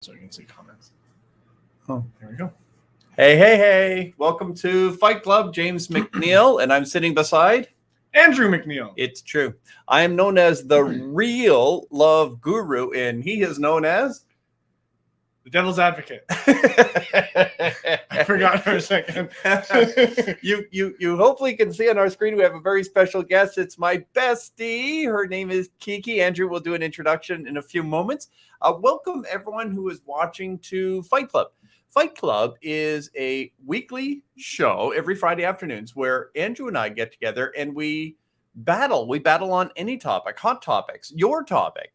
So you can see comments. Oh, there we go. Hey. Welcome to Fight Club. James McNeil, and I'm sitting beside Andrew McNeil. It's true. I am known as the real love guru, and he is known as the devil's advocate. I forgot for a second. you hopefully can see on our screen we have a very special guest. It's my bestie. Her name is Kiki. Andrew will do an introduction in a few moments. Welcome everyone who is watching to Fight Club. Fight Club is a weekly show every Friday afternoons where Andrew and I get together and we battle. We battle on any topic, hot topics, your topic.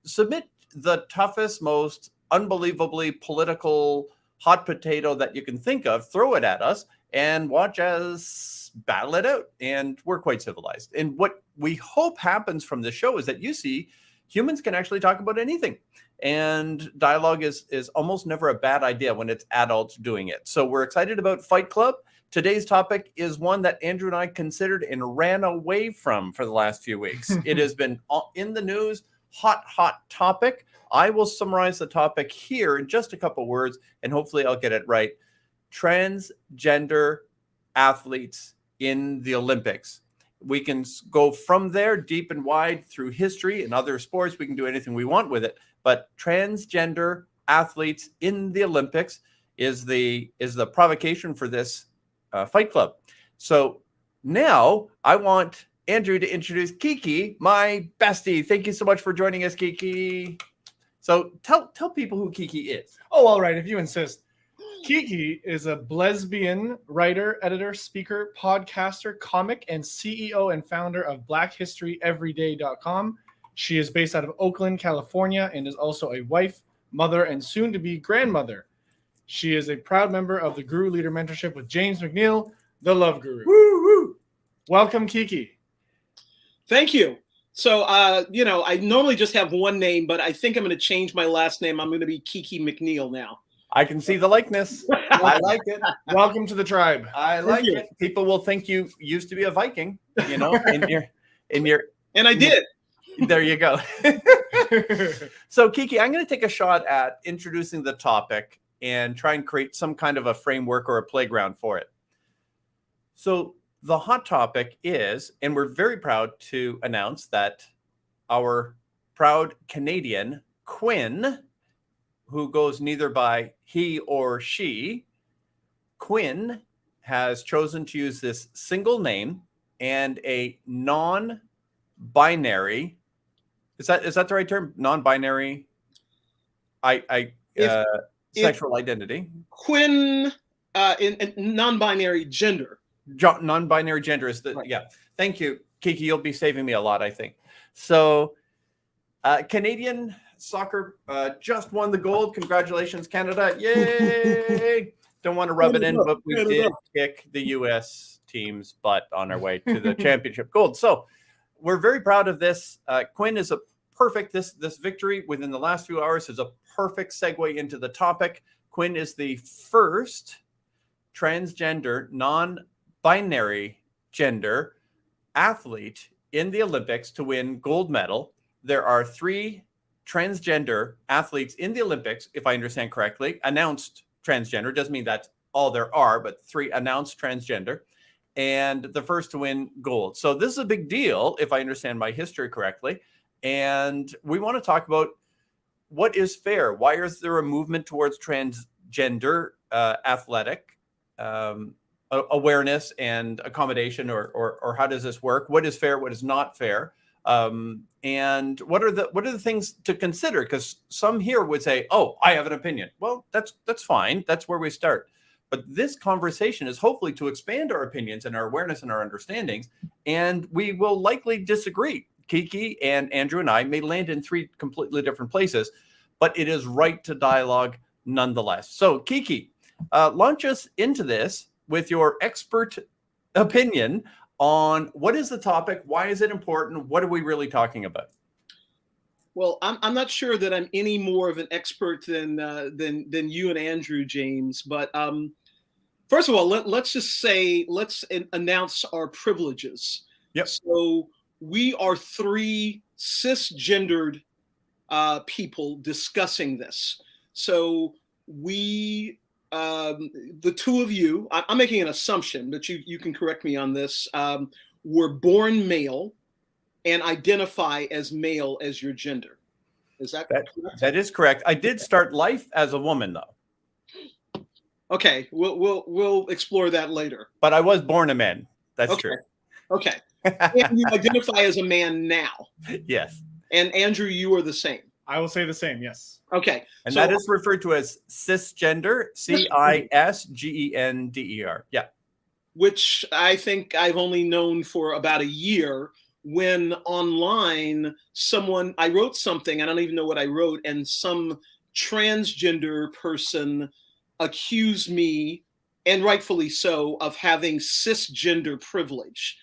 Submit the toughest, most unbelievably political hot potato that you can think of, throw it at us, and watch us battle it out. And we're quite civilized. And what we hope happens from the show is that you see humans can actually talk about anything. And dialogue is almost never a bad idea when it's adults doing it. So we're excited about Fight Club. Today's topic is one that Andrew and I considered and ran away from for the last few weeks. It has been in the news, hot topic. I will summarize the topic here in just a couple words, and hopefully I'll get it right. Transgender athletes in the Olympics. We can go from there deep and wide through history and other sports. We can do anything we want with it. But transgender athletes in the Olympics is the provocation for this Fight Club. So now I want Andrew to introduce Kiki, my bestie. Thank you so much for joining us, Kiki. So tell people who Kiki is. Oh, all right, if you insist. Kiki is a lesbian writer, editor, speaker, podcaster, comic, and CEO and founder of BlackHistoryEveryday.com. She is based out of Oakland, California, and is also a wife, mother, and soon-to-be grandmother. She is a proud member of the Guru Leader Mentorship with James McNeil, the Love Guru. Woo, woo. Welcome, Kiki. Thank you. So, I normally just have one name, but I think I'm going to change my last name. I'm going to be Kiki McNeil now. I can see the likeness. I like it. Welcome to the tribe. I like it. People will think you used to be a Viking, in your and I did. There you go. So Kiki, I'm going to take a shot at introducing the topic and try and create some kind of a framework or a playground for it. So the hot topic is, and we're very proud to announce that our proud Canadian Quinn, who goes neither by he or she, Quinn has chosen to use this single name and a non-binary. Is that the right term? Non-binary. Sexual identity. Quinn in non-binary gender. Non-binary gender is the right. Yeah. Thank you, Kiki. You'll be saving me a lot, I think. So, Canadian soccer just won the gold. Congratulations, Canada. Yay. Don't want to rub it in, but we did kick the U.S. team's butt on our way to the championship gold. So we're very proud of this. Quinn is a perfect, this victory within the last few hours is a perfect segue into the topic. Quinn is the first transgender, non-binary gender athlete in the Olympics to win gold medal. There are 3 transgender athletes in the Olympics, if I understand correctly, announced transgender. Doesn't mean that's all there are, but 3 announced transgender, and the first to win gold. So this is a big deal, if I understand my history correctly. And we want to talk about what is fair. Why is there a movement towards transgender athletic awareness and accommodation, or how does this work? What is fair? What is not fair? And what are the things to consider? Because some here would say, "Oh, I have an opinion." Well, that's fine. That's where we start. But this conversation is hopefully to expand our opinions and our awareness and our understandings. And we will likely disagree. Kiki and Andrew and I may land in 3 completely different places, but it is right to dialogue nonetheless. So, Kiki, launch us into this with your expert opinion on what is the topic, why is it important, what are we really talking about? Well, I'm not sure that I'm any more of an expert than you and Andrew, James. But first of all, let's announce our privileges. Yep. So we are 3 cisgendered people discussing this. So we, the two of you, I'm making an assumption, but you can correct me on this, were born male and identify as male as your gender. Is that correct? That is correct. I did start life as a woman, though. Okay, we'll explore that later. But I was born a man. That's okay. true. Okay. And you identify as a man now. Yes. And Andrew, you are the same. I will say the same. Yes. Okay. And that is referred to as cisgender, CISGENDER. Yeah. Which I think I've only known for about a year, when online I wrote something, I don't even know what I wrote, and some transgender person accused me, and rightfully so, of having cisgender privilege.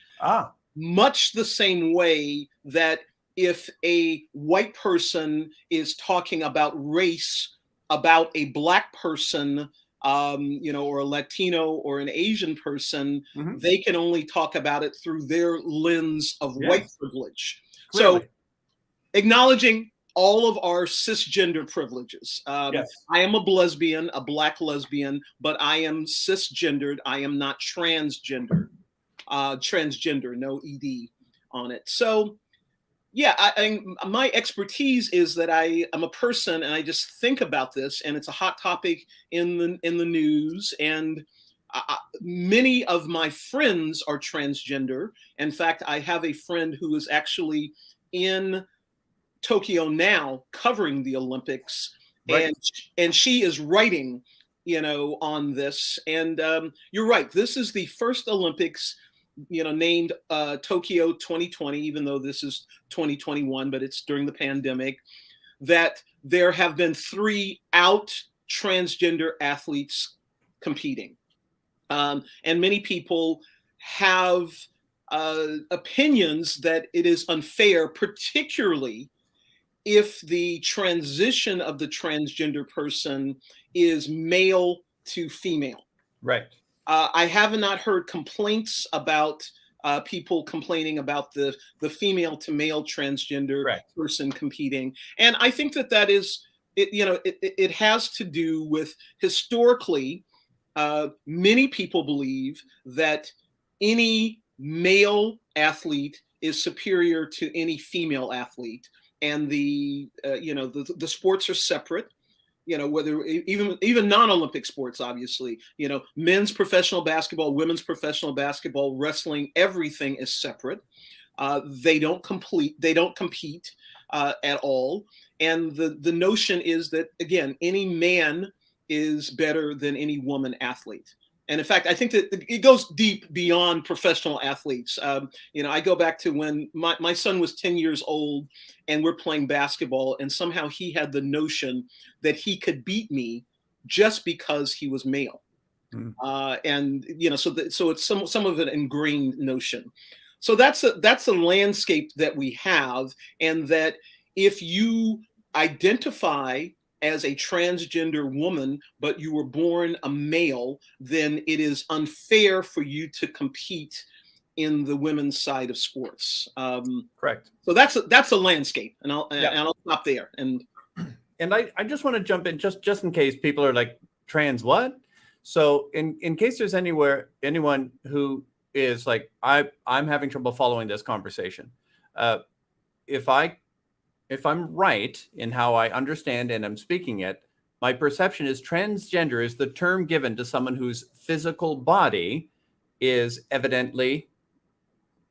Much the same way that if a white person is talking about race about a black person, or a Latino or an Asian person, they can only talk about it through their lens of white privilege. Clearly. So acknowledging all of our cisgender privileges. I am a lesbian, a black lesbian, but I am cisgendered. I am not transgendered. Transgender, no ED on it. So yeah, my expertise is that I am a person, and I just think about this, and it's a hot topic in the news. And many of my friends are transgender. In fact, I have a friend who is actually in Tokyo now, covering the Olympics, and she is writing, on this. And you're right. This is the first Olympics, named Tokyo 2020, even though this is 2021, but it's during the pandemic, that there have been 3 out transgender athletes competing. And many people have opinions that it is unfair, particularly if the transition of the transgender person is male to female. Right. I have not heard complaints about people complaining about the female to male transgender person competing. And I think that is, it has to do with, historically, many people believe that any male athlete is superior to any female athlete. And the sports are separate. Whether even non-Olympic sports, obviously, men's professional basketball, women's professional basketball, wrestling, everything is separate. They don't compete at all. And the notion is that, again, any man is better than any woman athlete. And in fact, I think that it goes deep beyond professional athletes. I go back to when my son was 10 years old and we're playing basketball, and somehow he had the notion that he could beat me just because he was male. And so it's some of an ingrained notion. So that's a landscape that we have, and that if you identify as a transgender woman, but you were born a male, then it is unfair for you to compete in the women's side of sports. Correct. So that's a landscape, and I'll stop there. And I just want to jump in just in case people are like, trans what? So in case there's anyone who is like, I'm having trouble following this conversation. If I'm right in how I understand and I'm speaking it, my perception is transgender is the term given to someone whose physical body is evidently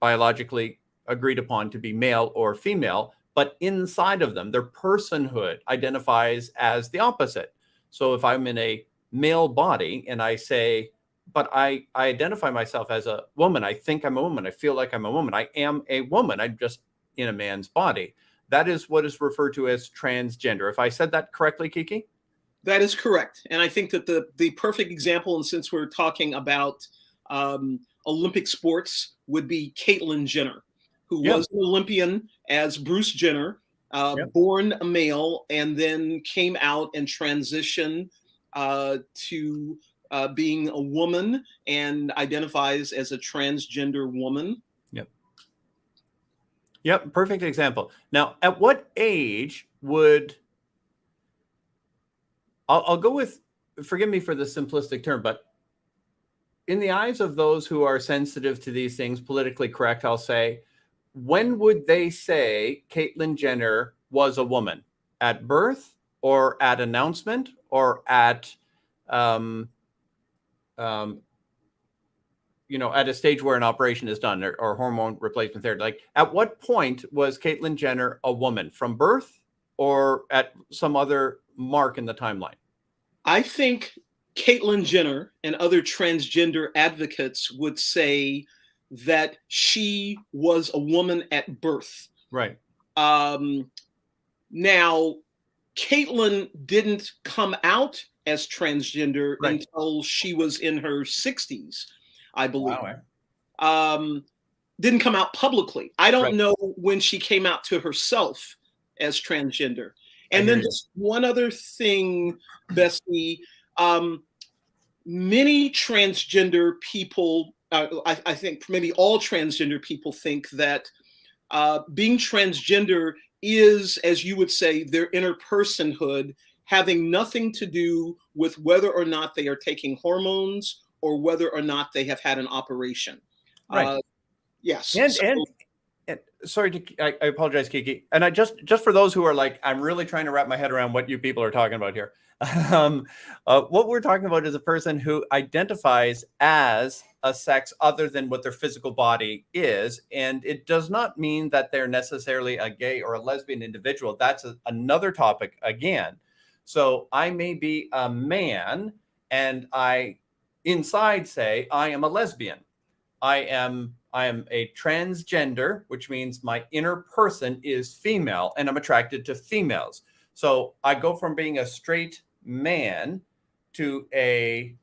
biologically agreed upon to be male or female, but inside of them, their personhood identifies as the opposite. So if I'm in a male body and I say, but I identify myself as a woman, I think I'm a woman, I feel like I'm a woman, I am a woman, I'm just in a man's body. That is what is referred to as transgender. If I said that correctly, Kiki? That is correct. And I think that the perfect example, and since we're talking about Olympic sports, would be Caitlyn Jenner, who was an Olympian as Bruce Jenner, born a male, and then came out and transitioned to being a woman and identifies as a transgender woman. Yep, perfect example. Now, at what age would I'll go with, forgive me for the simplistic term, but in the eyes of those who are sensitive to these things, politically correct, I'll say, when would they say Caitlyn Jenner was a woman? At birth, or at announcement, or at, at a stage where an operation is done, or hormone replacement therapy? Like, at what point was Caitlyn Jenner a woman? From birth, or at some other mark in the timeline? I think Caitlyn Jenner and other transgender advocates would say that she was a woman at birth. Right. Now, Caitlyn didn't come out as transgender until she was in her 60s, I believe. Wow. Didn't come out publicly. I don't know when she came out to herself as transgender. And then just one other thing, Bestie, many transgender people, I think maybe all transgender people think that being transgender is, as you would say, their inner personhood, having nothing to do with whether or not they are taking hormones or whether or not they have had an operation. Right. Yes. And sorry, I apologize, Kiki. And I just for those who are like, I'm really trying to wrap my head around what you people are talking about here. What we're talking about is a person who identifies as a sex other than what their physical body is. And it does not mean that they're necessarily a gay or a lesbian individual. That's another topic again. So I may be a man and I inside say I am a lesbian. I am a transgender, which means my inner person is female and I'm attracted to females. So I go from being a straight man to a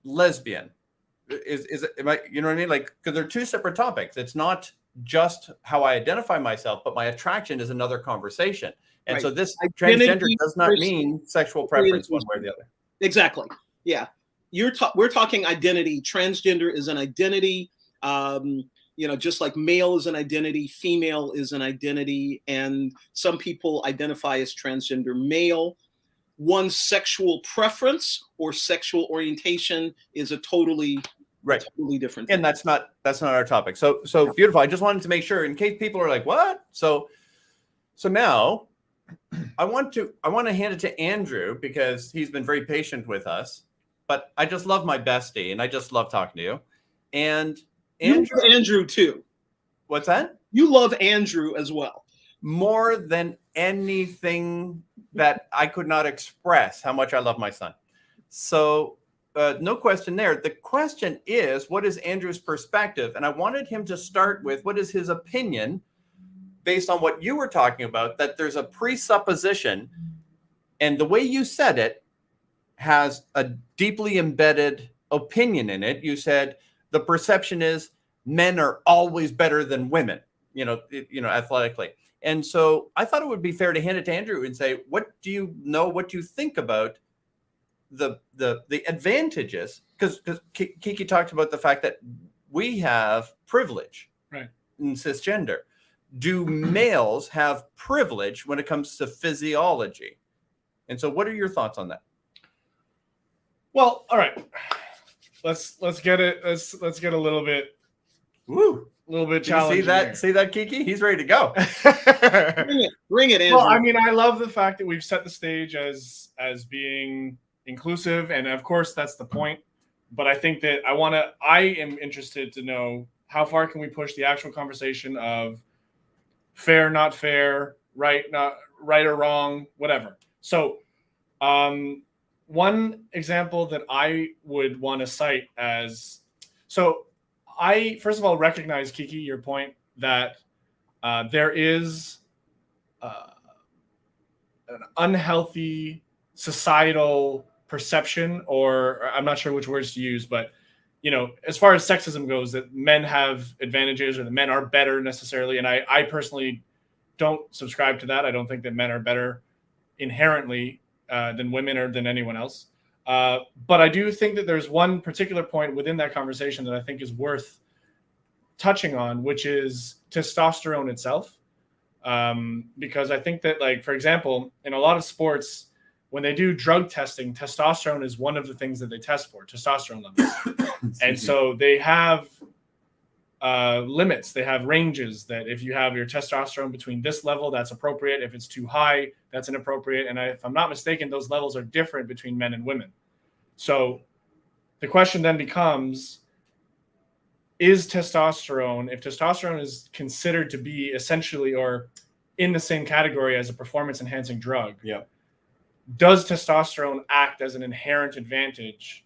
lesbian. Am I, you know what I mean? Like, because they're two separate topics. It's not just how I identify myself, but my attraction is another conversation. And so this transgender does not mean sexual preference one way or the other. Exactly. Yeah. We're talking identity. Transgender is an identity. Just like male is an identity, female is an identity, and some people identify as transgender male. One's sexual preference or sexual orientation is a totally different thing. And that's not our topic. So beautiful. I just wanted to make sure in case people are like, what? So now I want to hand it to Andrew because he's been very patient with us, but I just love my bestie and I just love talking to you. And you love Andrew too. What's that? You love Andrew as well. More than anything that I could not express how much I love my son. So no question there. The question is, what is Andrew's perspective? And I wanted him to start with what is his opinion based on what you were talking about, that there's a presupposition, and the way you said it has a deeply embedded opinion in it. You said the perception is men are always better than women, athletically. And so I thought it would be fair to hand it to Andrew and say, what do you think about the advantages? Because Kiki talked about the fact that we have privilege in cisgender. Do males have privilege when it comes to physiology? And so what are your thoughts on that? Well, all right. Let's get it. Let's get a little bit. Woo. A little bit challenging. See that, Kiki? He's ready to go. Bring it, Andrew. Well, I mean, I love the fact that we've set the stage as being inclusive, and of course that's the point. But I think that I am interested to know how far can we push the actual conversation of fair, not fair, right or wrong, whatever. So, one example that I would want to cite I first of all recognize, Kiki, your point that there is an unhealthy societal perception, or I'm not sure which words to use, but as far as sexism goes, that men have advantages or that men are better necessarily. And I personally don't subscribe to that. I don't think that men are better inherently than women or than anyone else. But I do think that there's one particular point within that conversation that I think is worth touching on, which is testosterone itself. Because I think that, like, for example, in a lot of sports, when they do drug testing, testosterone is one of the things that they test for, testosterone levels. And so they have limits. They have ranges that if you have your testosterone between this level, that's appropriate. If it's too high, that's inappropriate. And if I'm not mistaken, those levels are different between men and women. So the question then becomes, is testosterone, if testosterone is considered to be essentially or in the same category as a performance enhancing drug, does testosterone act as an inherent advantage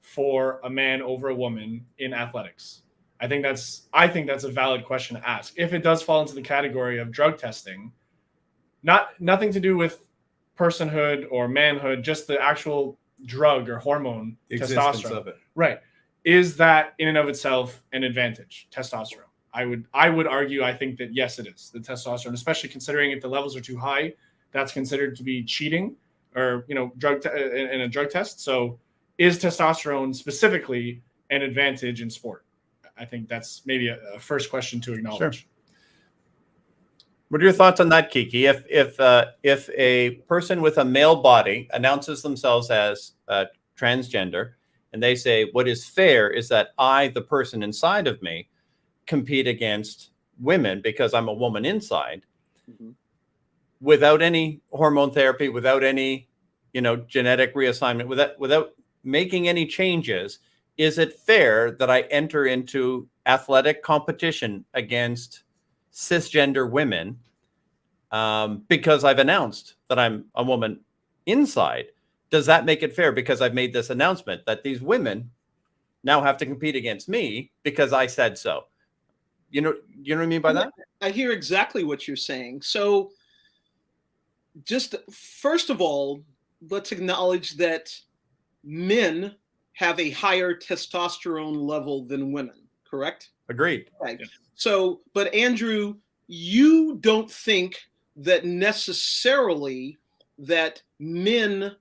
for a man over a woman in athletics? I think that's a valid question to ask. If it does fall into the category of drug testing, nothing to do with personhood or manhood, just the actual drug or hormone, the testosterone of it. Right. Is that in and of itself an advantage, testosterone? I would argue, I think that yes, it is. The testosterone, especially considering if the levels are too high, that's considered to be cheating or, in a drug test. So is testosterone specifically an advantage in sport? I think that's maybe a first question to acknowledge. Sure. What are your thoughts on that, Kiki? If a person with a male body announces themselves as transgender, and they say what is fair is that I, the person inside of me, compete against women because I'm a woman inside, without any hormone therapy, without any genetic reassignment, without making any changes. Is it fair that I enter into athletic competition against cisgender women because I've announced that I'm a woman inside? Does that make it fair because I've made this announcement that these women now have to compete against me because I said so? You know what I mean by that? I hear exactly what you're saying. So just first of all, let's acknowledge that men have a higher testosterone level than women, correct? Agreed. Right. Yeah. So, but Andrew, you don't think that necessarily that men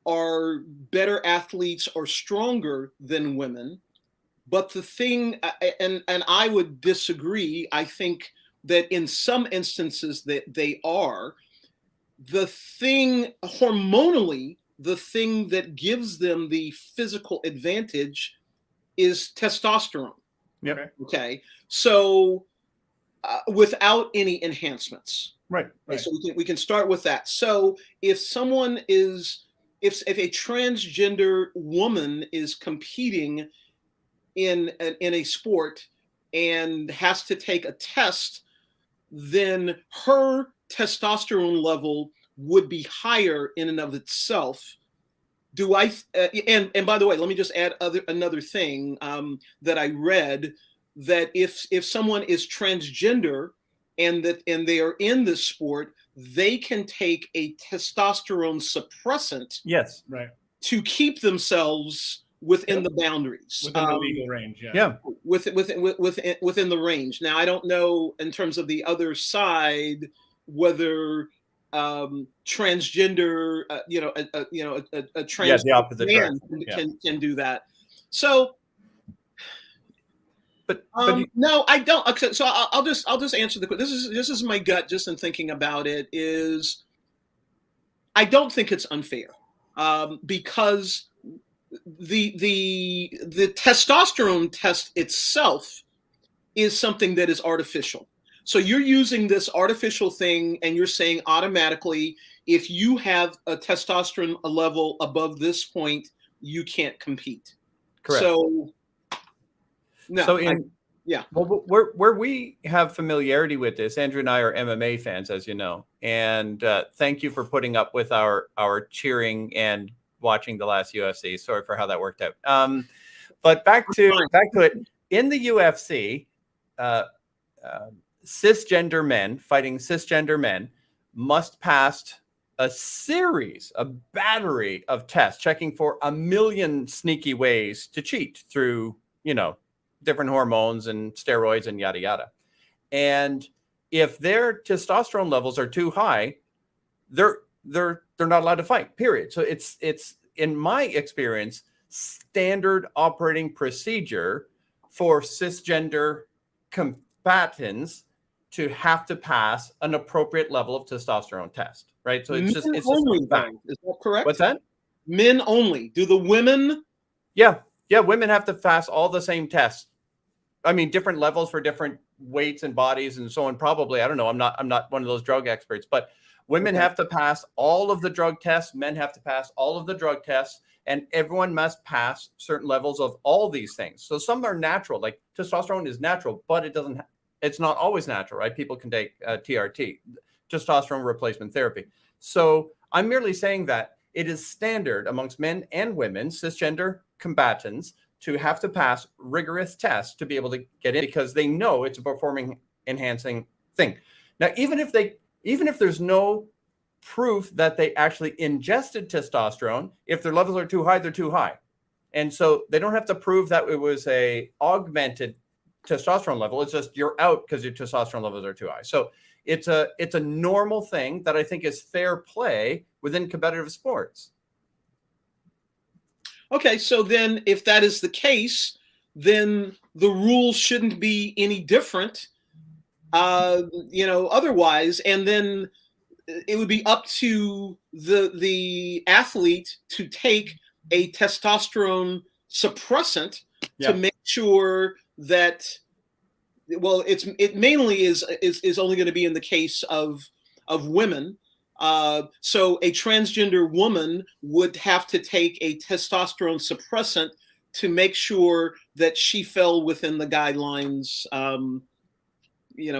are better athletes or stronger than women. But the thing, and I would disagree, I think that in some instances that they are, the thing hormonally, the thing that gives them the physical advantage is testosterone. Yep. Okay. So without any enhancements. Right. So we can start with that. So if someone is, if a transgender woman is competing in a sport and has to take a test, then her testosterone level would be higher in and of itself. Do I? And by the way, let me just add another thing that I read, that if someone is transgender and they are in this sport, they can take a testosterone suppressant. Yes, right. To keep themselves within the boundaries, within the legal range. Within the range. Now, I don't know in terms of the other side whether transgender, a trans the opposite man can do that. So, but no, I don't. Okay, so I'll just answer the question. This is my gut, just in thinking about it. Is I don't think it's unfair because the testosterone test itself is something that is artificial. So you're using this artificial thing and you're saying automatically, if you have a testosterone level above this point, you can't compete. Correct. So no. So well, where we have familiarity with this, Andrew and I are MMA fans, as you know, and thank you for putting up with our cheering and watching the last UFC. Sorry for how that worked out. But back to it. In the UFC, cisgender men fighting cisgender men must pass a battery of tests, checking for 1 million sneaky ways to cheat through, different hormones and steroids and yada yada. And if their testosterone levels are too high, they're not allowed to fight, period. So it's in my experience, standard operating procedure for cisgender combatants to have to pass an appropriate level of testosterone test, right? So Men it's just only, a fact. though. Is that correct? What's that? Men only. Do the women? Yeah, women have to pass all the same tests. I mean, different levels for different weights and bodies and so on. Probably, I don't know. I'm not one of those drug experts, but women have to pass all of the drug tests. Men have to pass all of the drug tests, and everyone must pass certain levels of all these things. So some are natural, like testosterone is natural, but it's not always natural, right? People can take TRT, testosterone replacement therapy. So I'm merely saying that it is standard amongst men and women, cisgender combatants, to have to pass rigorous tests to be able to get in, because they know it's a performing enhancing thing. Now, even if there's no proof that they actually ingested testosterone, if their levels are too high, they're too high. And so they don't have to prove that it was a augmented testosterone level. It's just you're out because your testosterone levels are too high. So it's a normal thing that I think is fair play within competitive sports. Okay, so then if that is the case, then the rules shouldn't be any different, otherwise. And then it would be up to the athlete to take a testosterone suppressant to make sure that, well, it mainly is only going to be in the case of women. So a transgender woman would have to take a testosterone suppressant to make sure that she fell within the guidelines,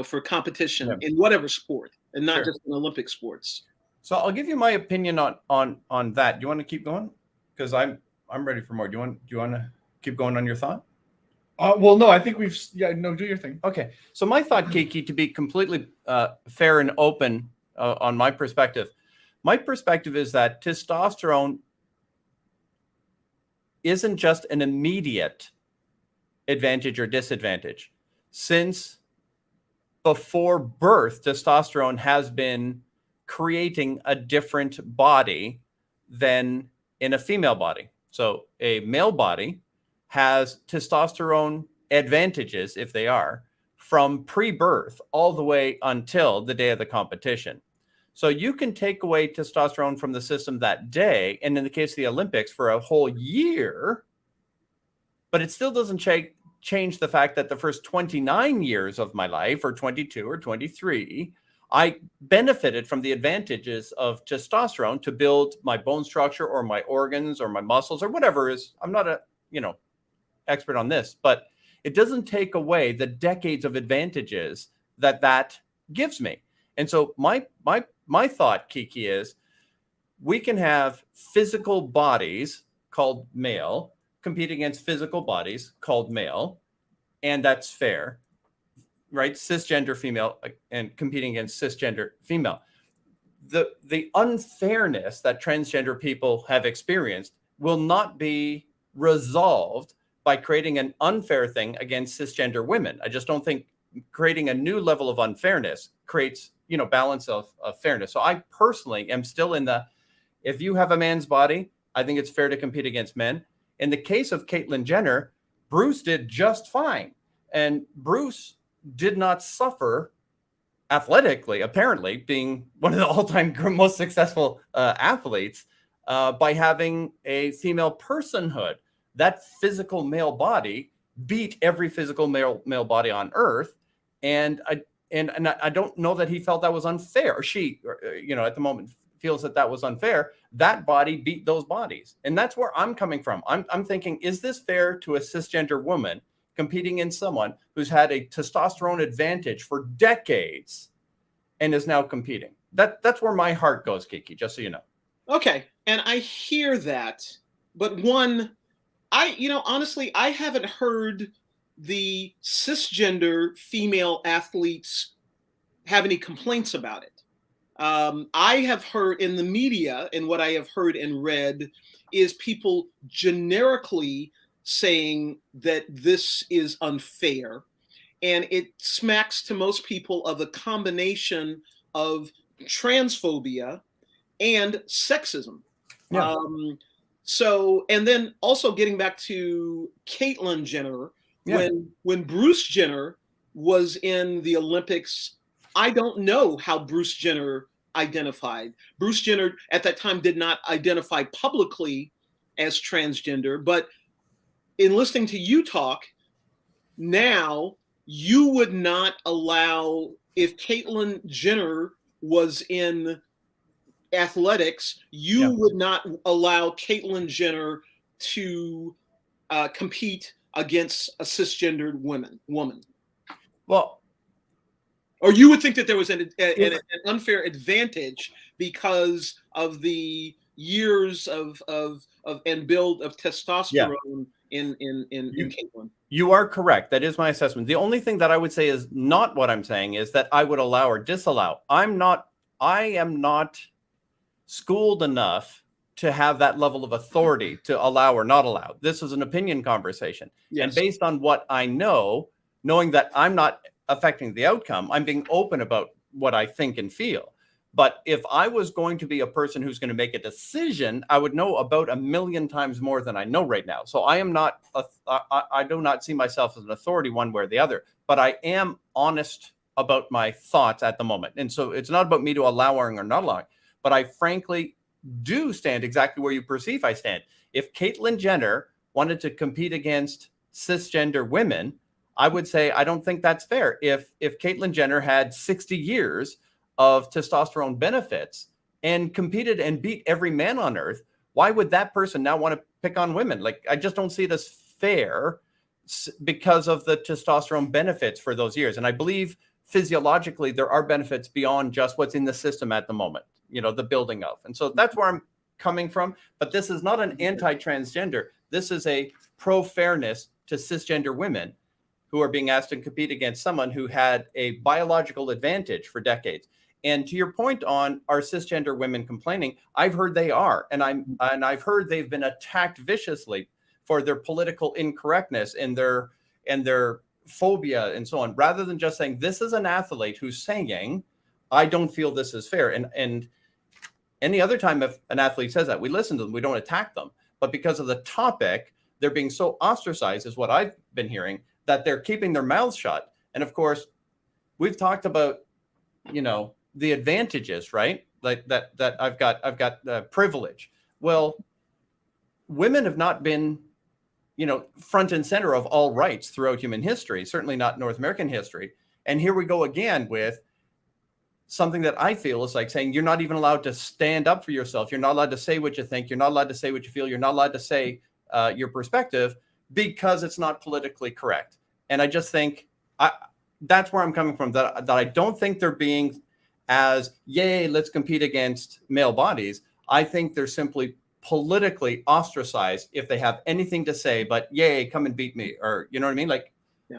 for competition in whatever sport, and not just in Olympic sports. So I'll give you my opinion on that. Do you want to keep going? Because I'm ready for more. Do you want to keep going on your thought? Well, no, I think do your thing. Okay. So my thought, Kiki, to be completely fair and open on my perspective is that testosterone isn't just an immediate advantage or disadvantage. Since before birth, testosterone has been creating a different body than in a female body. So a male body has testosterone advantages, if they are, from pre-birth all the way until the day of the competition. So you can take away testosterone from the system that day, and in the case of the Olympics, for a whole year, but it still doesn't change the fact that the first 29 years of my life, or 22 or 23, I benefited from the advantages of testosterone to build my bone structure or my organs or my muscles or whatever is. I'm not a, expert on this, but it doesn't take away the decades of advantages that gives me. And so my thought, Kiki, is we can have physical bodies called male compete against physical bodies called male, and that's fair, right? Cisgender female and competing against cisgender female. The unfairness that transgender people have experienced will not be resolved by creating an unfair thing against cisgender women. I just don't think creating a new level of unfairness creates, balance of fairness. So I personally am still if you have a man's body, I think it's fair to compete against men. In the case of Caitlyn Jenner, Bruce did just fine. And Bruce did not suffer athletically, apparently, being one of the all-time most successful athletes, by having a female personhood. That physical male body beat every physical male body on earth. And I don't know that he felt that was unfair, or she, at the moment feels that was unfair. That body beat those bodies. And that's where I'm coming from. I'm thinking, is this fair to a cisgender woman competing in someone who's had a testosterone advantage for decades and is now competing? That's where my heart goes, Kiki, just so you know. Okay. And I hear that, but honestly, I haven't heard the cisgender female athletes have any complaints about it. I have heard in the media, and what I have heard and read is people generically saying that this is unfair. And it smacks to most people of a combination of transphobia and sexism. Yeah. So, and then also getting back to Caitlyn Jenner, when Bruce Jenner was in the Olympics, I don't know how Bruce Jenner identified. Bruce Jenner at that time did not identify publicly as transgender, but in listening to you talk now, you would not allow, if Caitlyn Jenner was in athletics, you would not allow Caitlyn Jenner to compete against a cisgendered woman. Well, or you would think that there was an unfair advantage because of the years of and build of testosterone in Caitlyn. You are correct. That is my assessment. The only thing that I would say is not what I'm saying is that I would allow or disallow. I am not schooled enough to have that level of authority to allow or not allow. This is an opinion conversation. Yes. And based on what I know, knowing that I'm not affecting the outcome, I'm being open about what I think and feel. But if I was going to be a person who's going to make a decision, I would know about 1,000,000 times more than I know right now. So I am not, I do not see myself as an authority one way or the other, but I am honest about my thoughts at the moment. And so it's not about me to allowing or not allowing, but I frankly do stand exactly where you perceive I stand. If Caitlyn Jenner wanted to compete against cisgender women, I would say, I don't think that's fair. If Caitlyn Jenner had 60 years of testosterone benefits and competed and beat every man on earth, why would that person now want to pick on women? Like, I just don't see it as fair because of the testosterone benefits for those years. And I believe physiologically there are benefits beyond just what's in the system at the moment, the building of. And so that's where I'm coming from. But this is not an anti-transgender. This is a pro-fairness to cisgender women who are being asked to compete against someone who had a biological advantage for decades. And to your point on are cisgender women complaining, I've heard they are, and I've heard they've been attacked viciously for their political incorrectness and their phobia and so on, rather than just saying this is an athlete who's saying, I don't feel this is fair. And any other time if an athlete says that, we listen to them, we don't attack them. But because of the topic, they're being so ostracized, is what I've been hearing, that they're keeping their mouths shut. And of course, we've talked about, the advantages, right? Like that I've got the privilege. Well, women have not been, front and center of all rights throughout human history, certainly not North American history. And here we go again with something that I feel is like saying you're not even allowed to stand up for yourself. You're not allowed to say what you think. You're not allowed to say what you feel. You're not allowed to say your perspective because it's not politically correct. And I just think that's where I'm coming from, that I don't think they're being as, yay, let's compete against male bodies. I think they're simply politically ostracized if they have anything to say, but yay, come and beat me. Or, you know what I mean? Like,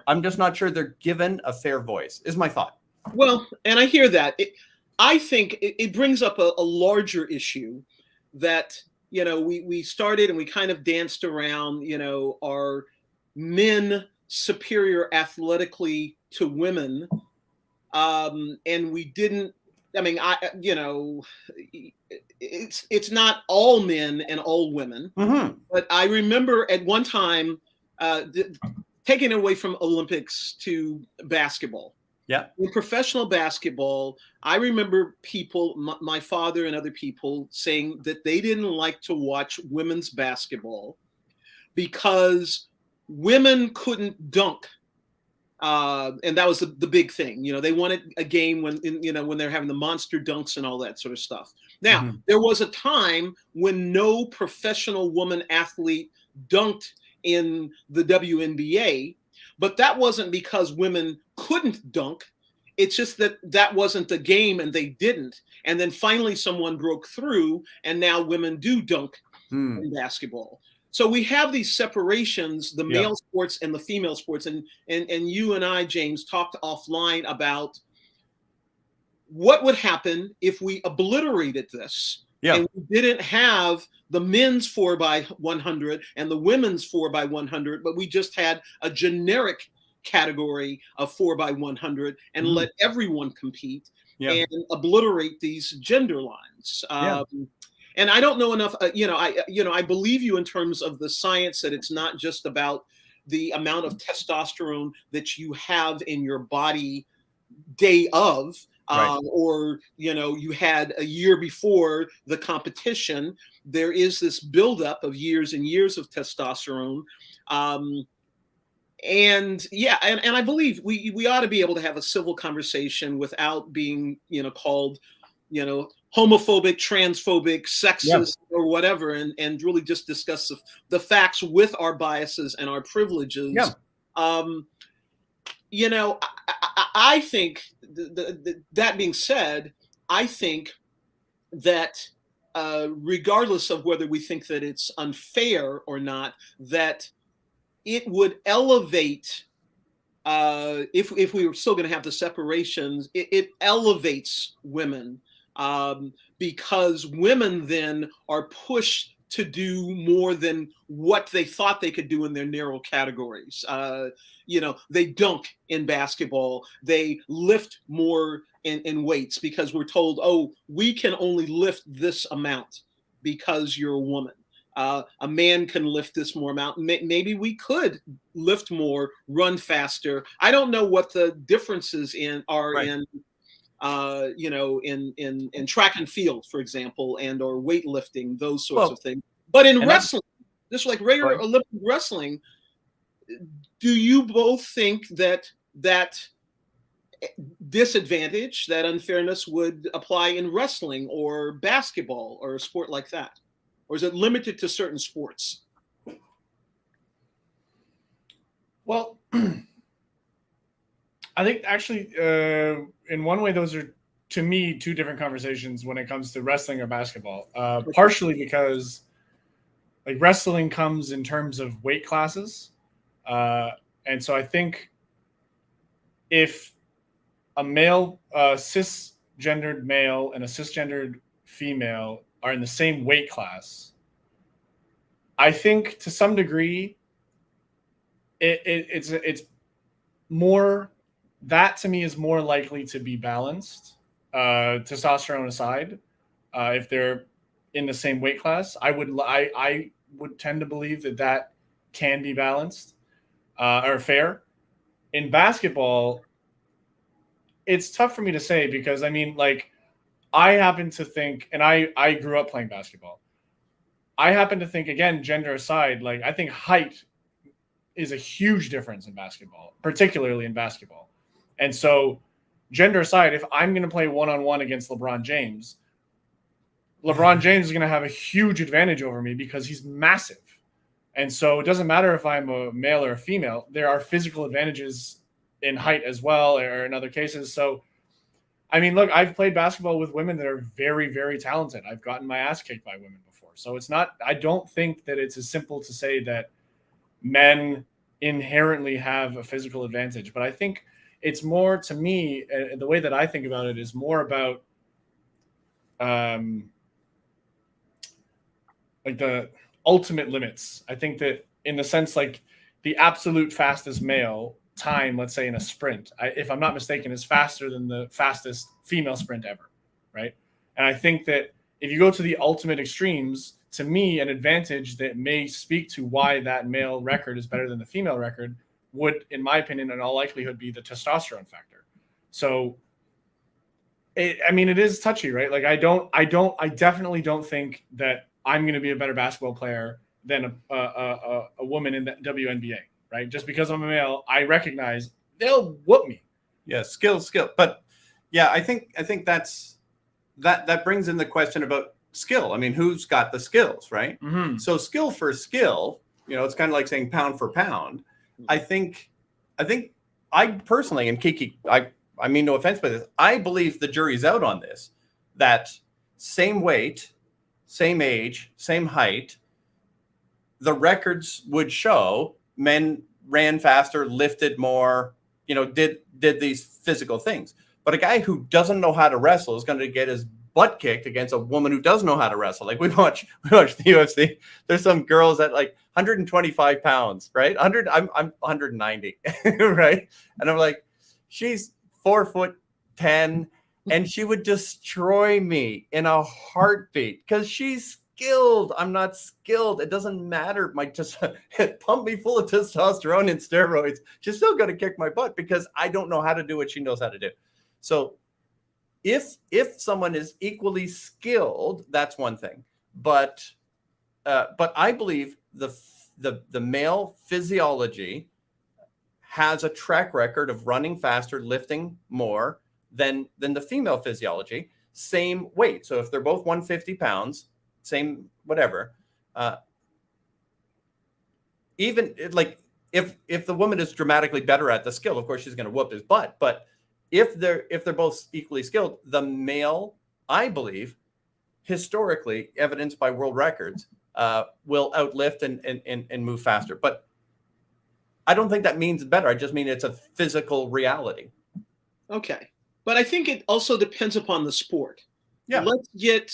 I'm just not sure they're given a fair voice, is my thought. Well, and I hear that. I think it brings up a larger issue that, we started and we kind of danced around, are men superior athletically to women? And we didn't, it's not all men and all women, but I remember at one time taking it away from Olympics to basketball. Yeah. In professional basketball, I remember people, my father and other people, saying that they didn't like to watch women's basketball because women couldn't dunk. And that was the big thing. They wanted a game when they're having the monster dunks and all that sort of stuff. Now, there was a time when no professional woman athlete dunked in the WNBA, but that wasn't because women couldn't dunk. It's just that wasn't the game and they didn't. And then finally someone broke through and now women do dunk in basketball. So we have these separations, the male sports and the female sports. And you and I, James, talked offline about what would happen if we obliterated this. Yeah. And we didn't have the men's 4x100 and the women's 4x100, but we just had a generic category of 4x100 and let everyone compete and obliterate these gender lines. And I don't know enough, I believe you in terms of the science that it's not just about the amount of testosterone that you have in your body day of, Right. or you had a year before the competition. There is this buildup of years and years of testosterone. And yeah, and I believe we ought to be able to have a civil conversation without being called homophobic, transphobic, sexist, or whatever, and really just discuss the facts with our biases and our privileges. Yeah. I think that being said, I think that regardless of whether we think that it's unfair or not, that it would elevate, if we were still going to have the separations, it elevates women, because women then are pushed to do more than what they thought they could do in their narrow categories. They dunk in basketball, they lift more in weights because we're told, oh, we can only lift this amount because you're a woman. A man can lift this more amount. Maybe we could lift more, run faster. I don't know what the differences are in track and field, for example, and or weightlifting, those sorts of things. But in wrestling, just like regular Olympic wrestling, do you both think that disadvantage, that unfairness would apply in wrestling or basketball or a sport like that? Or is it limited to certain sports? Well, I think actually, in one way, those are, to me, two different conversations when it comes to wrestling or basketball. Partially because, like, wrestling comes in terms of weight classes, and so I think if a male, cisgendered male, and a cisgendered female are in the same weight class, I think to some degree it's more, that to me is more likely to be balanced, testosterone aside. If they're in the same weight class, I would tend to believe that can be balanced, or fair. In basketball, it's tough for me to say because, I mean, like, I happen to think, and I grew up playing basketball. I happen to think, again, gender aside, like, I think height is a huge difference in basketball, particularly in basketball. And so, gender aside, if I'm going to play one-on-one against LeBron James is going to have a huge advantage over me because he's massive. And so it doesn't matter if I'm a male or a female. There are physical advantages in height as well, or in other cases. So, I mean, look, I've played basketball with women that are very, very talented. I've gotten my ass kicked by women before. So it's not, I don't think that it's as simple to say that men inherently have a physical advantage. But I think it's more, to me, the way that I think about it is more about like the ultimate limits. I think that in the sense, like, the absolute fastest male time, let's say in a sprint, if I'm not mistaken, is faster than the fastest female sprint ever, right? And I think that if you go to the ultimate extremes, to me, an advantage that may speak to why that male record is better than the female record would, in my opinion, in all likelihood, be the testosterone factor. So, it is touchy, right? Like, I definitely don't think that I'm going to be a better basketball player than a woman in the WNBA, right? Just because I'm a male, I recognize they'll whoop me. Yeah, skill. But yeah, I think that brings in the question about skill. I mean, who's got the skills, right? Mm-hmm. So skill for skill, it's kind of like saying pound for pound. I think I personally, and Kiki, I mean no offense by this, I believe the jury's out on this, that same weight, same age, same height, the records would show men ran faster, lifted more, did these physical things. But a guy who doesn't know how to wrestle is going to get his butt kicked against a woman who does know how to wrestle. Like, we watch the UFC. There's some girls at like 125 pounds, right? I'm 190, right? And I'm like, she's 4'10", and she would destroy me in a heartbeat because she's skilled. I'm not skilled. It doesn't matter. Pump me full of testosterone and steroids. She's still going to kick my butt because I don't know how to do what she knows how to do. So if someone is equally skilled, that's one thing. But I believe the male physiology has a track record of running faster, lifting more than the female physiology, same weight. So if they're both 150 pounds, same whatever, even like if the woman is dramatically better at the skill, of course she's going to whoop his butt. But if they're both equally skilled, the male, I believe, historically evidenced by world records, will outlift and move faster. But I don't think that means better. I just mean it's a physical reality. Okay. But I think it also depends upon the sport. Yeah. Let's get,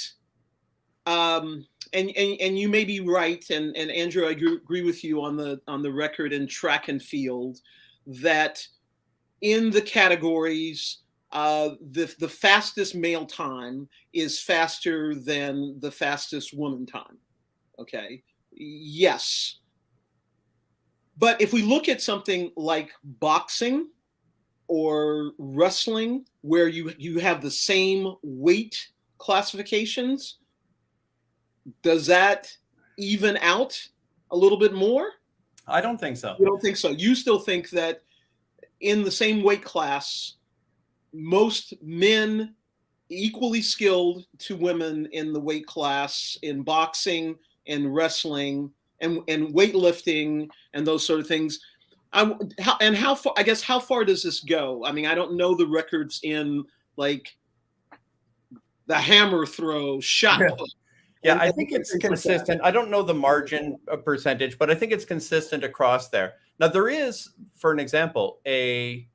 and you may be right, and Andrew, I agree with you on the record in track and field, that in the categories, the fastest male time is faster than the fastest woman time. Okay. Yes. But if we look at something like boxing or wrestling, where you have the same weight classifications, does that even out a little bit more? I don't think so. You don't think so? You still think that in the same weight class, most men equally skilled to women in the weight class in boxing and wrestling and weightlifting and those sort of things. How far? I guess how far does this go? I mean, I don't know the records in like the hammer throw, shot put. Yeah, I think it's consistent. I don't know the margin percentage, but I think it's consistent across there. Now there is, for an example, a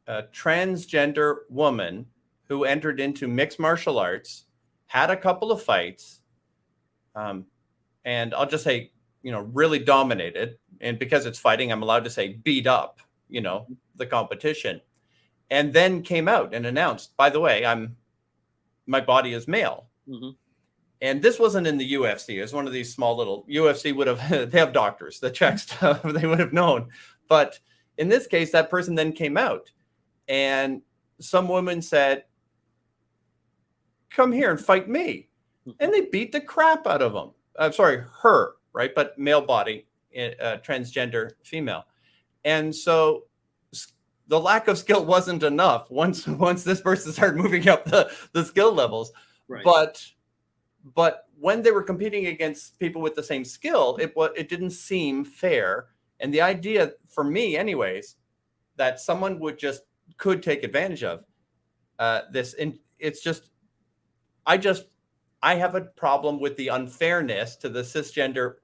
transgender woman who entered into mixed martial arts, had a couple of fights, and I'll just say, really dominated. And because it's fighting, I'm allowed to say beat up, the competition. And then came out and announced, by the way, my body is male. Mm-hmm. And this wasn't in the UFC. It was one of these small little UFC they have doctors that check stuff. They would have known. But in this case, that person then came out and some woman said, come here and fight me. And they beat the crap out of him. I'm sorry, her, right? But male body, transgender female. And so the lack of skill wasn't enough once this person started moving up the skill levels. Right. But when they were competing against people with the same skill, it didn't seem fair. And the idea, for me anyways, that someone could take advantage of this, and it's just, I have a problem with the unfairness to the cisgender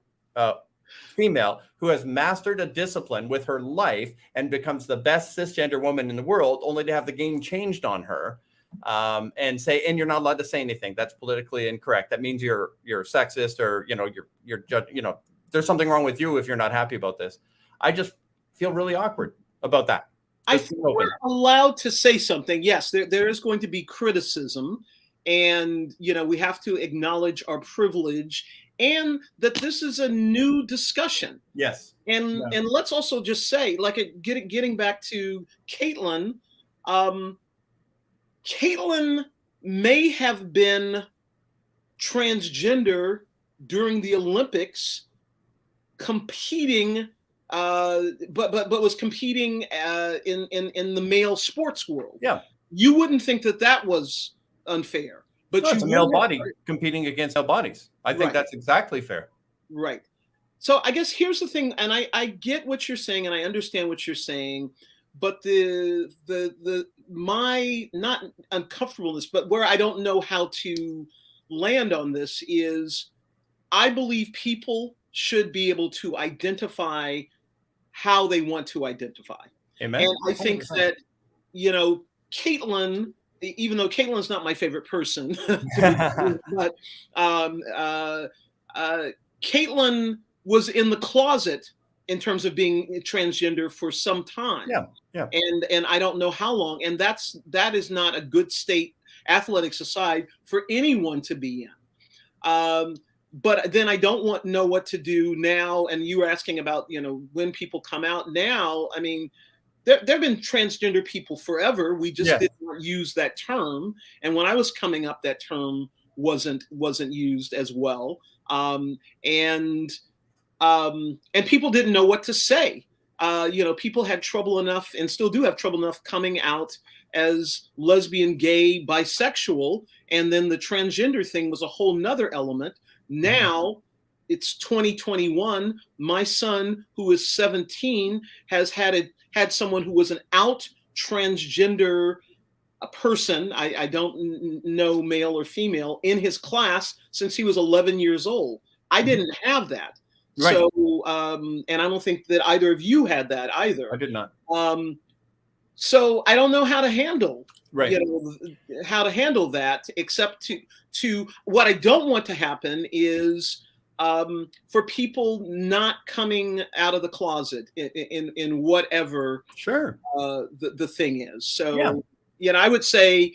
female who has mastered a discipline with her life and becomes the best cisgender woman in the world, only to have the game changed on her, and you're not allowed to say anything. That's politically incorrect. That means you're sexist, or you're there's something wrong with you if you're not happy about this. I just feel really awkward about that. I think we're allowed to say something. Yes, there is going to be criticism, and we have to acknowledge our privilege and that this is a new discussion. Yes. And let's also just say, like, getting back to Caitlin, Caitlin may have been transgender during the Olympics, competing, but was competing in the male sports world. Yeah. You wouldn't think that was unfair. But it's a male body competing against male bodies. I think that's exactly fair. Right. So I guess here's the thing, and I get what you're saying, and I understand what you're saying, but my not uncomfortableness, but where I don't know how to land on this is, I believe people should be able to identify how they want to identify. Amen. And I think 100%. That, Caitlin, even though Caitlin's not my favorite person, but Caitlin was in the closet in terms of being transgender for some time. Yeah. And I don't know how long. And that is not a good state, athletics aside, for anyone to be in. But then I don't know what to do now. And you were asking about, when people come out now. I mean, there have been transgender people forever. We just Yes. did not use that term. And when I was coming up, that term wasn't used as well. And people didn't know what to say. People had trouble enough, and still do have trouble enough, coming out as lesbian, gay, bisexual, and then the transgender thing was a whole nother element. Now it's 2021. My son, who is 17, has had someone who was an out transgender person, I don't know, male or female, in his class since he was 11 years old. I didn't have that. Right. So, and I don't think that either of you had that either. I did not. So I don't know how to handle, Right. how to handle that, except to what I don't want to happen is for people not coming out of the closet in whatever Sure. the thing is. So, I would say,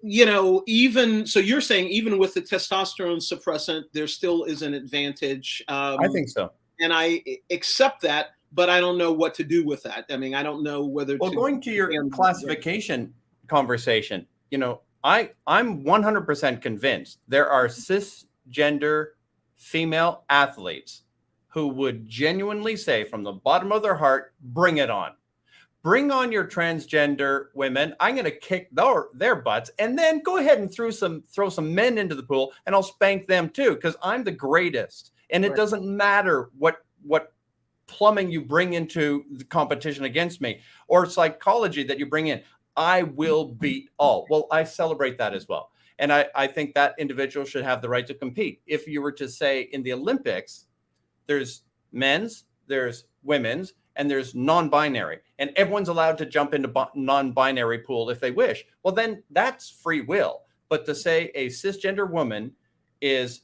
even so, you're saying even with the testosterone suppressant, there still is an advantage. I think so. And I accept that, but I don't know what to do with that. I mean, I don't know whether Well, going to your classification conversation, I'm 100% convinced there are cisgender female athletes who would genuinely say from the bottom of their heart, bring it on. Bring on your transgender women. I'm going to kick their butts, and then go ahead and throw some men into the pool, and I'll spank them too, because I'm the greatest. And it doesn't matter what plumbing you bring into the competition against me, or psychology that you bring in. I will beat all. Well, I celebrate that as well. And I think that individual should have the right to compete. If you were to say in the Olympics, there's men's, there's women's, and there's non-binary, and everyone's allowed to jump into non-binary pool if they wish. Well, then that's free will. But to say a cisgender woman is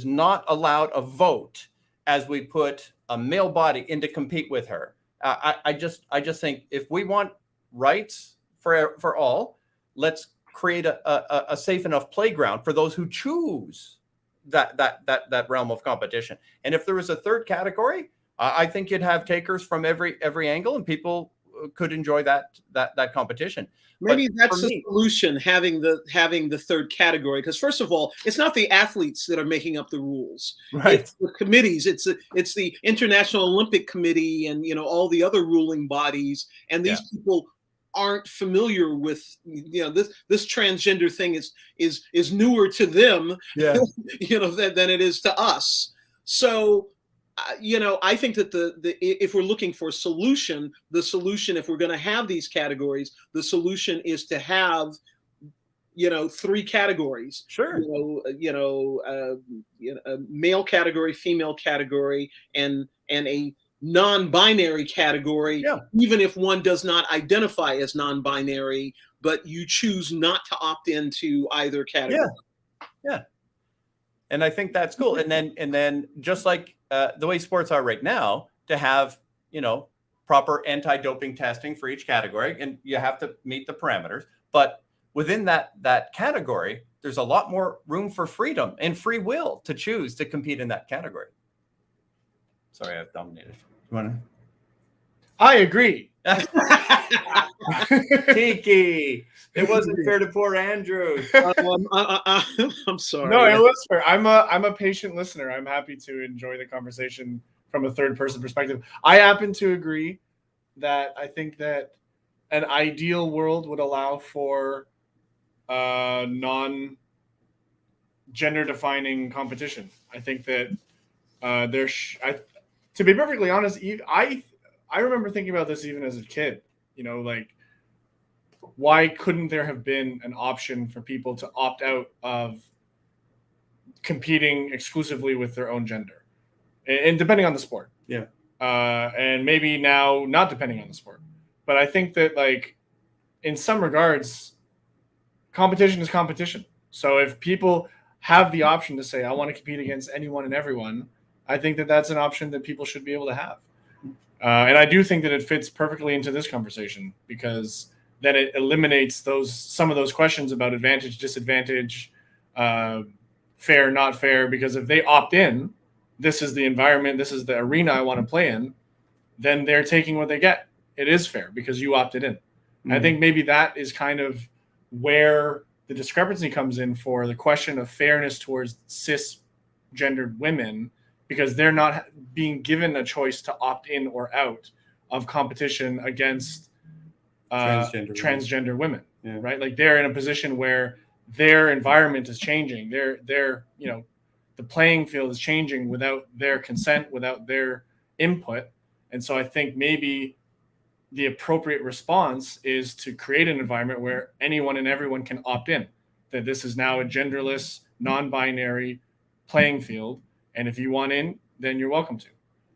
not allowed a vote as we put a male body in to compete with her, I just think if we want rights for all, let's create a safe enough playground for those who choose that realm of competition. And if there was a third category, I think you'd have takers from every angle, and people could enjoy that competition. Maybe that's the solution, having the third category. Because first of all, it's not the athletes that are making up the rules. Right. It's the committees. It's the International Olympic Committee and all the other ruling bodies. And these people aren't familiar with this transgender thing is newer to them than it is to us. So I think that if we're looking for a solution, the solution, if we're going to have these categories, the solution is to have, 3 categories. Sure. A male category, female category, and a non-binary category. Yeah. Even if one does not identify as non-binary, but you choose not to opt into either category. Yeah. And I think that's cool. And then just like the way sports are right now, to have, proper anti-doping testing for each category, and you have to meet the parameters. But within that category, there's a lot more room for freedom and free will to choose to compete in that category. Sorry, I've dominated. You want to? I agree. Tiki, it wasn't fair to poor Andrew. I'm sorry. No, it was fair. I'm a patient listener. I'm happy to enjoy the conversation from a third person perspective. I happen to agree that I think that an ideal world would allow for non-gender defining competition. I think that to be perfectly honest, I remember thinking about this even as a kid, why couldn't there have been an option for people to opt out of competing exclusively with their own gender, and depending on the sport. Yeah. And maybe now not depending on the sport, but I think that in some regards, competition is competition. So if people have the option to say, I want to compete against anyone and everyone, I think that that's an option that people should be able to have. And I do think that it fits perfectly into this conversation, because then it eliminates some of those questions about advantage, disadvantage, fair, not fair. Because if they opt in, this is the environment, this is the arena I want to play in, then they're taking what they get. It is fair because you opted in. I think maybe that is kind of where the discrepancy comes in for the question of fairness towards cisgendered women, because they're not being given a choice to opt in or out of competition against transgender women. Yeah. Right? Like they're in a position where their environment is changing. They're the playing field is changing without their consent, without their input. And so I think maybe the appropriate response is to create an environment where anyone and everyone can opt in, that this is now a genderless, non-binary playing field. And if you want in, then you're welcome to.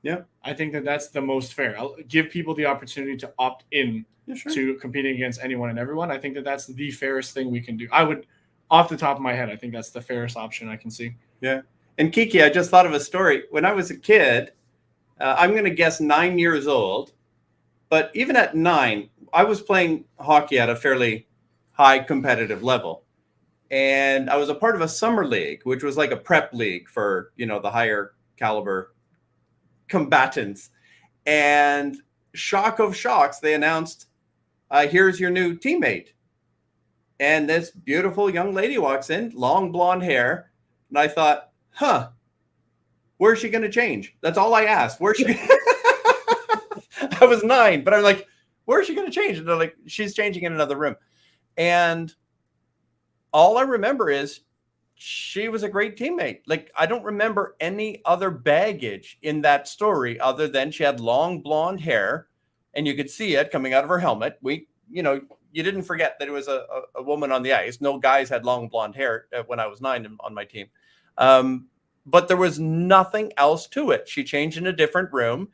Yeah. I think that that's the most fair. I'll give people the opportunity to opt in to competing against anyone and everyone. I think that that's the fairest thing we can do. I would, off the top of my head, I think that's the fairest option I can see. Yeah. And Kiki, I just thought of a story. When I was a kid, I'm going to guess 9 years old. But even at 9, I was playing hockey at a fairly high competitive level. And I was a part of a summer league, which was like a prep league for, the higher caliber combatants. And shock of shocks, they announced, here's your new teammate. And this beautiful young lady walks in, long blonde hair. And I thought, where's she going to change? That's all I asked. Where's she? I was 9, but I'm like, where's she going to change? And they're like, she's changing in another room. And all I remember is she was a great teammate. Like, I don't remember any other baggage in that story other than she had long blonde hair and you could see it coming out of her helmet. You didn't forget that it was a woman on the ice. No guys had long blonde hair when I was 9 on my team. But there was nothing else to it. She changed in a different room.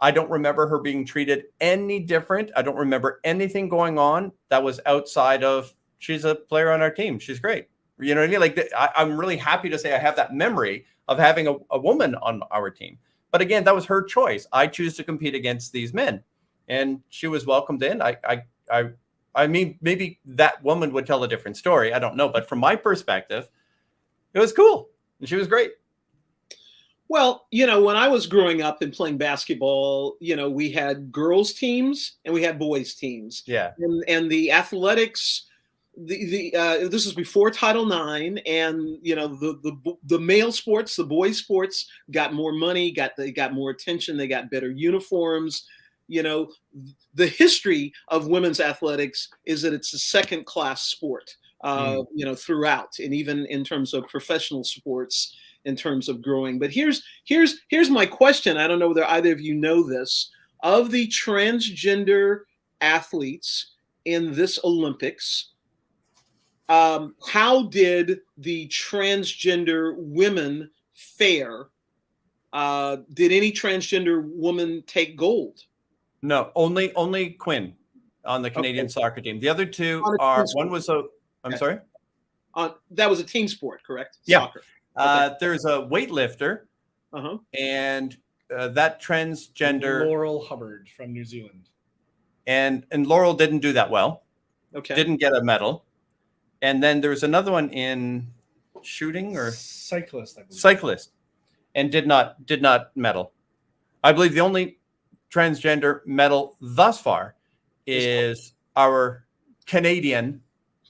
I don't remember her being treated any different. I don't remember anything going on that was outside of, she's a player on our team. She's great. You know what I mean? Like, I'm really happy to say I have that memory of having a woman on our team. But again, that was her choice. I choose to compete against these men. And she was welcomed in. I mean, maybe that woman would tell a different story. I don't know. But from my perspective, it was cool. And she was great. Well, when I was growing up and playing basketball, we had girls teams and we had boys teams. Yeah. And the athletics, this was before Title IX, and the male sports, the boys sports got more money, they got more attention, they got better uniforms. The history of women's athletics is that it's a second class sport, throughout, and even in terms of professional sports, in terms of growing. But here's my question. I don't know whether either of you know this. Of the transgender athletes in this Olympics, how did the transgender women fare? Did any transgender woman take gold? No, only Quinn on the Canadian soccer team. The other two are, one was I'm sorry? That was a team sport, correct? Yeah. Soccer. Okay. There's a weightlifter, and that transgender Laurel Hubbard from New Zealand, and Laurel didn't do that well. Okay, didn't get a medal. And then there's another one in shooting or cyclist, and did not medal. I believe the only transgender medal thus far is our Canadian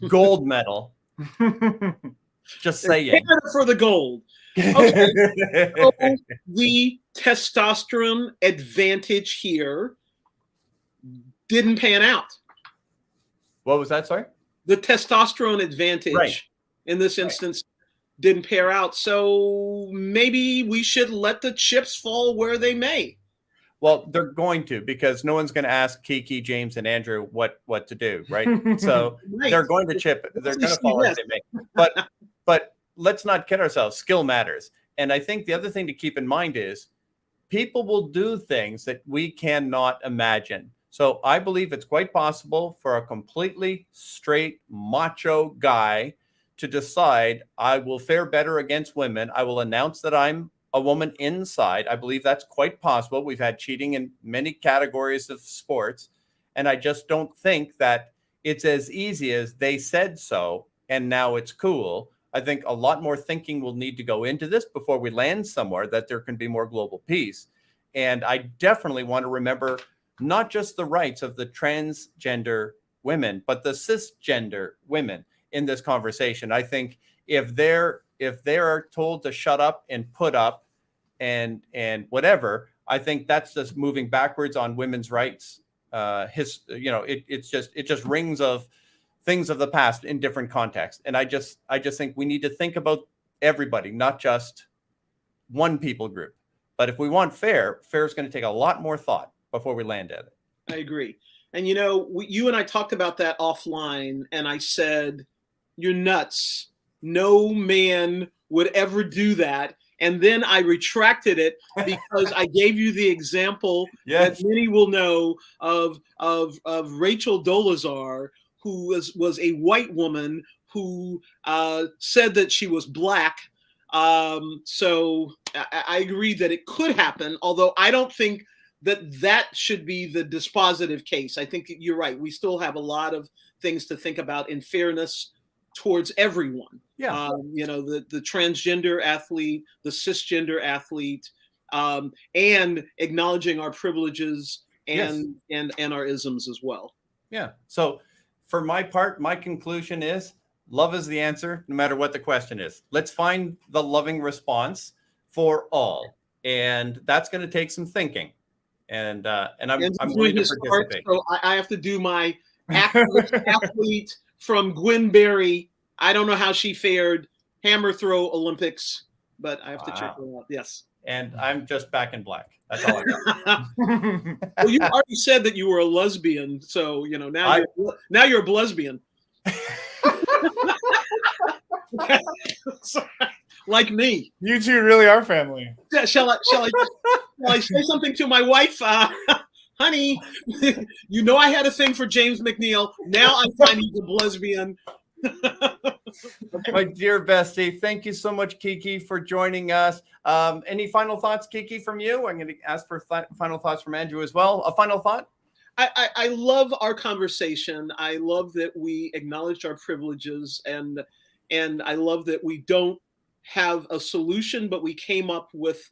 gold medal. Just saying. For the gold. Okay. So the testosterone advantage here didn't pan out. What was that? Sorry? The testosterone advantage in this instance didn't pair out. So maybe we should let the chips fall where they may. Well, they're going to, because no one's going to ask Kiki, James, and Andrew what to do, right? So they're going to chip. They're going to fall as they may. But let's not kid ourselves. Skill matters. And I think the other thing to keep in mind is people will do things that we cannot imagine. So I believe it's quite possible for a completely straight macho guy to decide, I will fare better against women. I will announce that I'm a woman inside. I believe that's quite possible. We've had cheating in many categories of sports. And I just don't think that it's as easy as they said so and now it's cool. I think a lot more thinking will need to go into this before we land somewhere that there can be more global peace. And I definitely want to remember not just the rights of the transgender women, but the cisgender women in this conversation. I think if they're told to shut up and put up and whatever, I think that's just moving backwards on women's rights. It just rings of things of the past in different contexts. And I just think we need to think about everybody, not just one people group. But if we want fair is going to take a lot more thought before we land at it. I agree. And you and I talked about that offline, and I said, "You're nuts. No man would ever do that." And then I retracted it because I gave you the example that many will know of Rachel Dolezal, who was a white woman who said that she was Black. So I agree that it could happen, although I don't think that should be the dispositive case. I think you're right. We still have a lot of things to think about in fairness towards everyone. Yeah. The transgender athlete, the cisgender athlete, and acknowledging our privileges and our isms as well. Yeah. So for my part, my conclusion is love is the answer, no matter what the question is. Let's find the loving response for all. And that's going to take some thinking. And I'm willing to participate. So I have to do my athlete from Gwenberry. I don't know how she fared. Hammer throw Olympics, but I have to check her out. Yes. And I'm just back in black. That's all I got. Well, you already said that you were a lesbian, so now you're a lesbian. Like me. You two really are family. Shall I say something to my wife? Honey, I had a thing for James McNeil. Now I'm finding the lesbian. My dear bestie, thank you so much, Kiki, for joining us. Any final thoughts, Kiki, from you? I'm going to ask for final thoughts from Andrew as well. A final thought? I love our conversation. I love that we acknowledged our privileges, and I love that we don't have a solution, but we came up with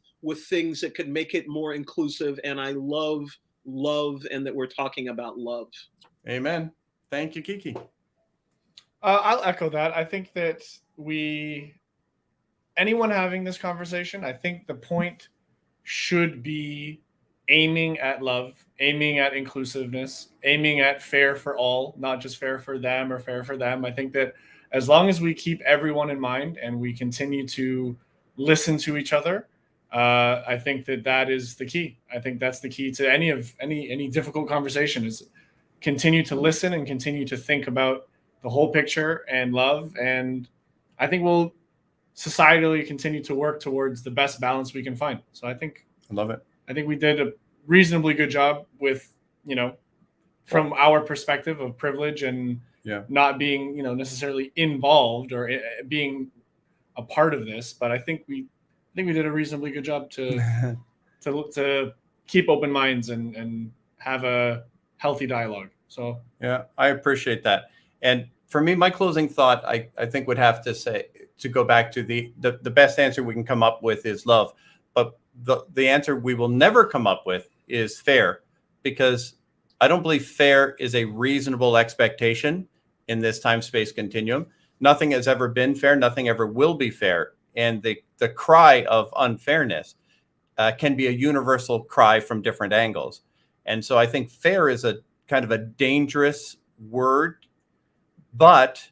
things that could make it more inclusive. And I love, and that we're talking about love. Amen. Thank you, Kiki. I'll echo that. I think that anyone having this conversation, I think the point should be aiming at love, aiming at inclusiveness, aiming at fair for all, not just fair for them or fair for them. I think that as long as we keep everyone in mind and we continue to listen to each other, I think that is the key. I think that's the key to any difficult conversation, is continue to listen and continue to think about the whole picture and love. And I think we'll societally continue to work towards the best balance we can find. So I love it. I think we did a reasonably good job with, from our perspective of privilege and not being, necessarily involved or being a part of this. But I think we did a reasonably good job to keep open minds and have a healthy dialogue. So yeah, I appreciate that. And for me, my closing thought, I think would have to say, to go back to the best answer we can come up with is love. But the answer we will never come up with is fair, because I don't believe fair is a reasonable expectation in this time-space continuum. Nothing has ever been fair. Nothing ever will be fair. And the cry of unfairness can be a universal cry from different angles. And so I think fair is a kind of a dangerous word. But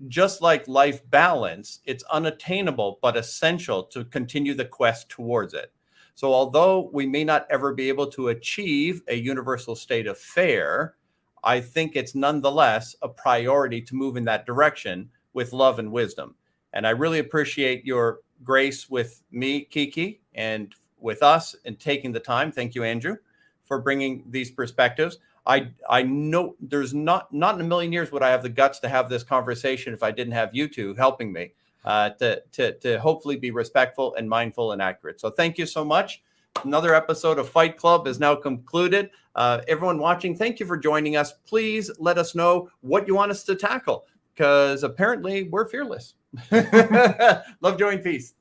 just like life balance, it's unattainable but essential to continue the quest towards it. So although we may not ever be able to achieve a universal state of fair, I think it's nonetheless a priority to move in that direction with love and wisdom. And I really appreciate your grace with me, Kiki, and with us, and taking the time. Thank you, Andrew, for bringing these perspectives. I know there's not in a million years would I have the guts to have this conversation if I didn't have you two helping me to hopefully be respectful and mindful and accurate. So thank you so much. Another episode of Fight Club is now concluded. Everyone watching, thank you for joining us. Please let us know what you want us to tackle, because apparently we're fearless. Love, joy, and peace.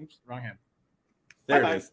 Oops, wrong hand. There it is.